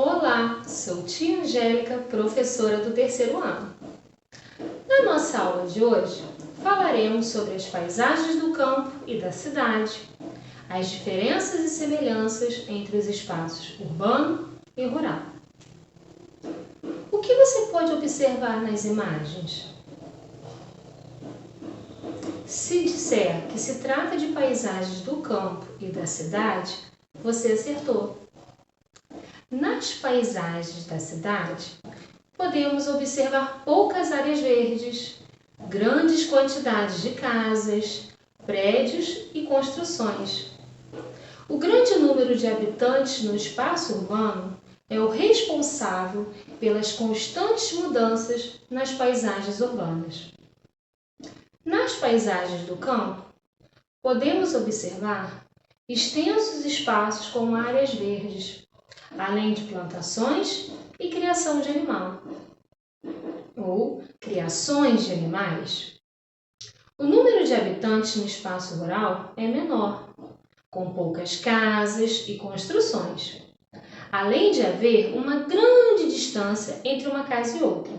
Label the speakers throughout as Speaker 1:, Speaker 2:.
Speaker 1: Olá, sou tia Angélica, professora do terceiro ano. Na nossa aula de hoje, falaremos sobre as paisagens do campo e da cidade, as diferenças e semelhanças entre os espaços urbano e rural. O que você pode observar nas imagens? Se disser que se trata de paisagens do campo e da cidade, você acertou. Nas paisagens da cidade, podemos observar poucas áreas verdes, grandes quantidades de casas, prédios e construções. O grande número de habitantes no espaço urbano é o responsável pelas constantes mudanças nas paisagens urbanas. Nas paisagens do campo, podemos observar extensos espaços com áreas verdes, além de plantações e criação de animal, ou criações de animais. O número de habitantes no espaço rural é menor, com poucas casas e construções, além de haver uma grande distância entre uma casa e outra.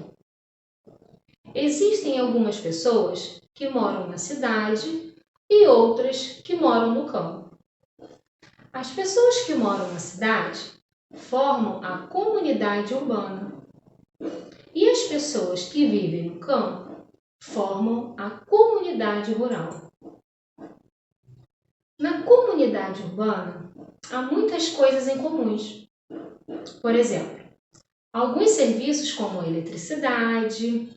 Speaker 1: Existem algumas pessoas que moram na cidade e outras que moram no campo. As pessoas que moram na cidade formam a comunidade urbana e as pessoas que vivem no campo formam a comunidade rural. Na comunidade urbana, há muitas coisas em comuns. Por exemplo, alguns serviços como eletricidade,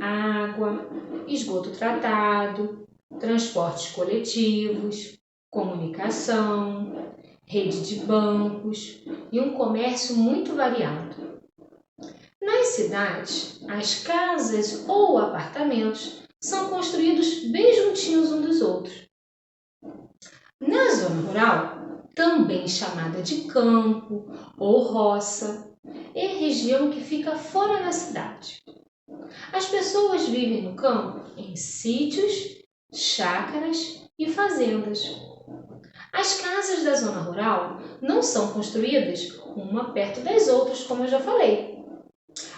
Speaker 1: água, esgoto tratado, transportes coletivos, comunicação, rede de bancos e um comércio muito variado. Nas cidades, as casas ou apartamentos são construídos bem juntinhos uns dos outros. Na zona rural, também chamada de campo ou roça, é a região que fica fora da cidade. As pessoas vivem no campo em sítios, chácaras e fazendas. As casas da zona rural não são construídas uma perto das outras, como eu já falei.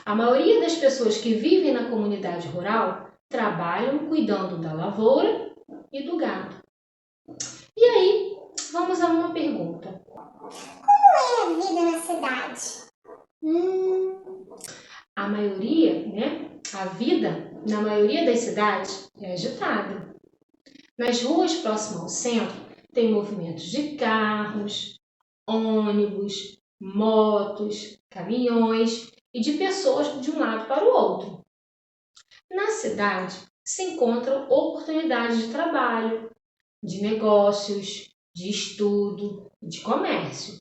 Speaker 1: A maioria das pessoas que vivem na comunidade rural trabalham cuidando da lavoura e do gado. E aí, vamos a uma pergunta.
Speaker 2: Como é a vida na cidade?
Speaker 1: A vida na maioria das cidades é agitada. Nas ruas próximas ao centro, tem movimentos de carros, ônibus, motos, caminhões e de pessoas de um lado para o outro. Na cidade, se encontram oportunidades de trabalho, de negócios, de estudo e de comércio.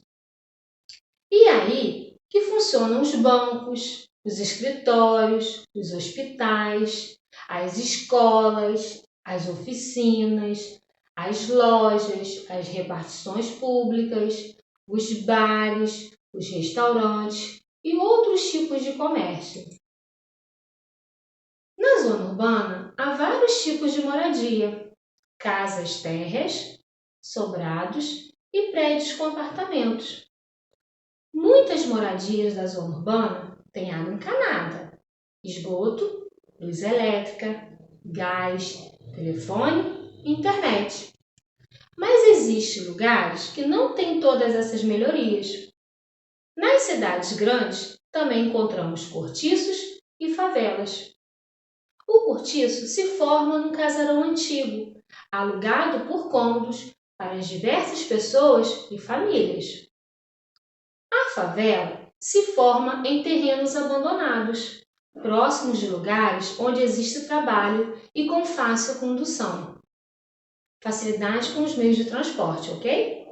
Speaker 1: E aí que funcionam os bancos, os escritórios, os hospitais, as escolas, as oficinas, as lojas, as repartições públicas, os bares, os restaurantes e outros tipos de comércio. Na zona urbana, há vários tipos de moradia: casas térreas, sobrados e prédios com apartamentos. Muitas moradias da zona urbana têm água encanada, esgoto, luz elétrica, gás, telefone e internet. Mas existem lugares que não têm todas essas melhorias. Nas cidades grandes, também encontramos cortiços e favelas. O cortiço se forma num casarão antigo, alugado por cômodos para as diversas pessoas e famílias. A favela se forma em terrenos abandonados, próximos de lugares onde existe trabalho e com fácil condução. Facilidade com os meios de transporte, ok?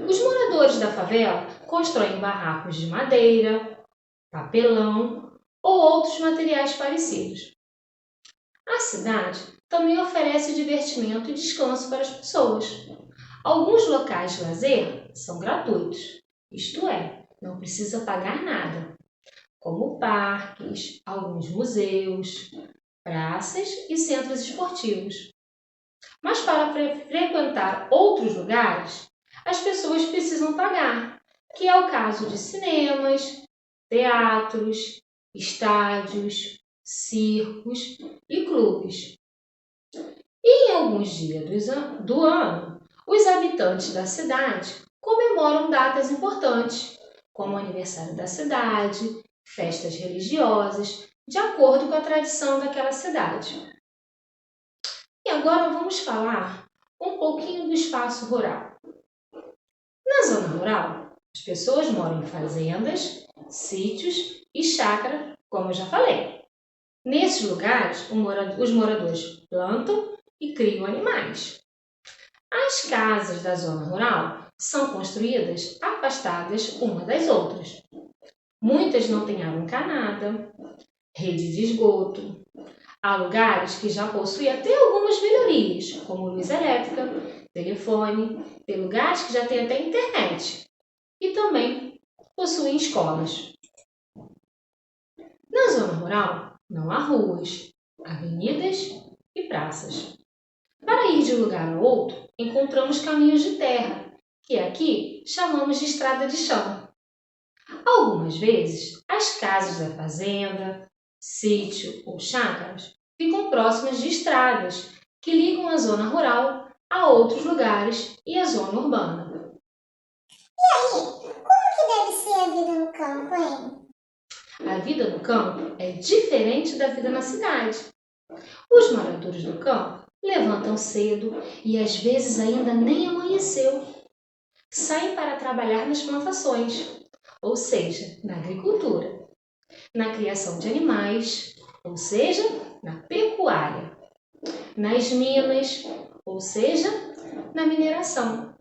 Speaker 1: Os moradores da favela constroem barracos de madeira, papelão ou outros materiais parecidos. A cidade também oferece divertimento e descanso para as pessoas. Alguns locais de lazer são gratuitos, isto é, não precisa pagar nada, como parques, alguns museus, praças e centros esportivos. Mas para frequentar outros lugares, as pessoas precisam pagar, que é o caso de cinemas, teatros, estádios, circos e clubes. E em alguns dias do ano, os habitantes da cidade comemoram datas importantes, como o aniversário da cidade, festas religiosas, de acordo com a tradição daquela cidade. E agora vamos falar um pouquinho do espaço rural. Na zona rural, as pessoas moram em fazendas, sítios e chácaras, como eu já falei. Nesses lugares, os moradores plantam e criam animais. As casas da zona rural são construídas afastadas uma das outras. Muitas não têm água encanada, rede de esgoto. Há lugares que já possuem até algumas melhorias, como luz elétrica, telefone, tem lugares que já têm até internet e também possuem escolas. Na zona rural, não há ruas, avenidas e praças. Para ir de um lugar a outro, encontramos caminhos de terra, que aqui chamamos de estrada de chão. Algumas vezes, as casas da fazenda, sítio ou chácaras ficam próximas de estradas que ligam a zona rural a outros lugares e a zona urbana.
Speaker 2: E aí, como que deve ser a vida no campo, hein?
Speaker 1: A vida no campo é diferente da vida na cidade. Os moradores do campo levantam cedo e às vezes ainda nem amanheceu. Saem para trabalhar nas plantações, ou seja, na agricultura, na criação de animais, ou seja, na pecuária, nas minas, ou seja, na mineração,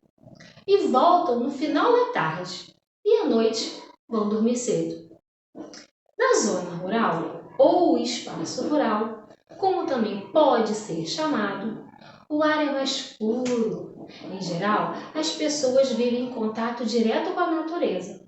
Speaker 1: e voltam no final da tarde e à noite vão dormir cedo. Na zona rural ou espaço rural, como também pode ser chamado, o ar é mais puro. Em geral, as pessoas vivem em contato direto com a natureza.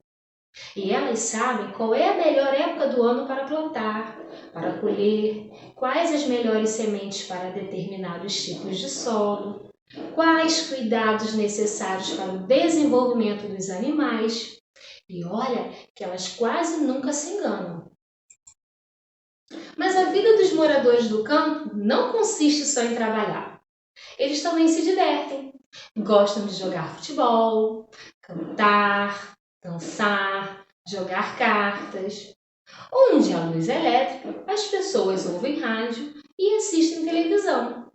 Speaker 1: E elas sabem qual é a melhor época do ano para plantar, para colher, quais as melhores sementes para determinados tipos de solo, quais cuidados necessários para o desenvolvimento dos animais. E olha que elas quase nunca se enganam. Mas a vida dos moradores do campo não consiste só em trabalhar. Eles também se divertem, gostam de jogar futebol, cantar, dançar, jogar cartas. Onde há luz elétrica, as pessoas ouvem rádio e assistem televisão.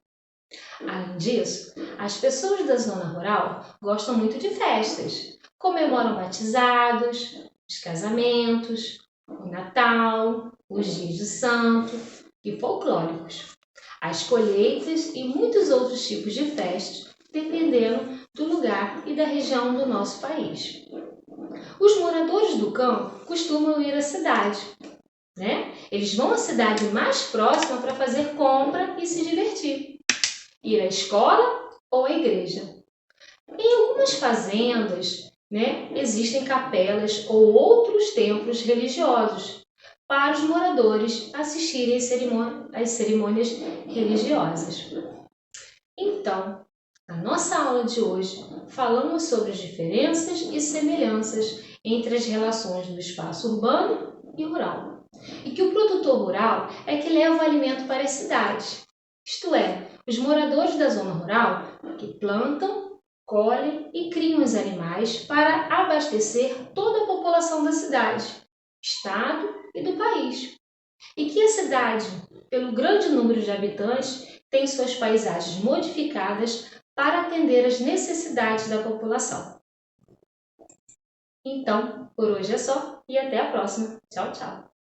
Speaker 1: Além disso, as pessoas da zona rural gostam muito de festas, comemoram batizados, os casamentos, o Natal, os dias de santo e folclóricos, as colheitas e muitos outros tipos de festas, dependendo do lugar e da região do nosso país. Os moradores do campo costumam ir à cidade, né? Eles vão à cidade mais próxima para fazer compra e se divertir, ir à escola ou à igreja. Em algumas fazendas, né, existem capelas ou outros templos religiosos para os moradores assistirem às cerimônias religiosas. Então, na nossa aula de hoje, falamos sobre as diferenças e semelhanças entre as relações do espaço urbano e rural. E que o produtor rural é que leva o alimento para as cidades, isto é, os moradores da zona rural que plantam, colhem e criam os animais para abastecer toda a população da cidade, estado e do país. E que a cidade, pelo grande número de habitantes, tem suas paisagens modificadas para atender às necessidades da população. Então, por hoje é só e até a próxima. Tchau, tchau!